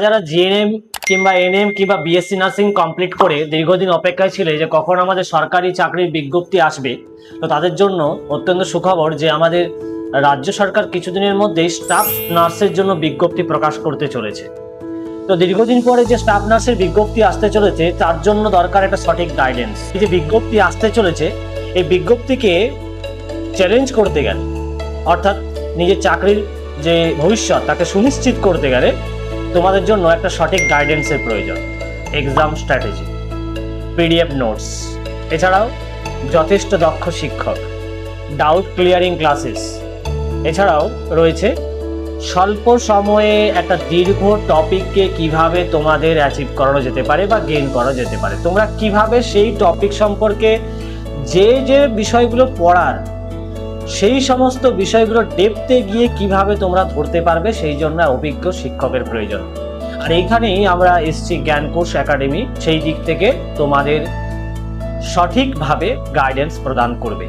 যারা জিএনএম কিংবা এনএম কিংবা বিএসসি নার্সিং কমপ্লিট করে দীর্ঘদিন অপেক্ষায় ছিলে যে কখন আমাদের সরকারি চাকরির বিজ্ঞপ্তি আসবে, তো তাদের জন্য অত্যন্ত সুখবর যে আমাদের রাজ্য সরকার কিছুদিনের মধ্যেই স্টাফ নার্সের জন্য বিজ্ঞপ্তি প্রকাশ করতে চলেছে। তো দীর্ঘদিন পরে যে স্টাফ নার্সের বিজ্ঞপ্তি আসতে চলেছে তার জন্য দরকার একটা সঠিক গাইডেন্স। এই যে বিজ্ঞপ্তি আসতে চলেছে, এই বিজ্ঞপ্তিকে চ্যালেঞ্জ করতে গেলে, অর্থাৎ নিজের চাকরির যে ভবিষ্যৎ তাকে সুনিশ্চিত করতে গেলে তোমাদের জন্য একটা সঠিক গাইডেন্সের প্রয়োজন। এক্সাম স্ট্র্যাটেজি, পিডিএফ নোটস, এছাড়াও যথেষ্ট দক্ষ শিক্ষক, ডাউট ক্লিয়ারিং ক্লাসেস, এছাড়াও রয়েছে স্বল্প সময়ে একটা দীর্ঘ টপিককে কিভাবে তোমাদের অ্যাচিভ করানো যেতে পারে বা গেইন করা যেতে পারে। তোমরা কিভাবে সেই টপিক সম্পর্কে যে যে বিষয়গুলো পড়ার, সেই সমস্ত বিষয়গুলো ডেপথে গিয়ে কিভাবে তোমরা ধরতে পারবে, সেই জন্য অভিজ্ঞ শিক্ষকের প্রয়োজন। আর এইখানেই আমরা এসছি জ্ঞানকোষ একাডেমি, সেই দিক থেকে তোমাদের সঠিকভাবে গাইডেন্স প্রদান করবে।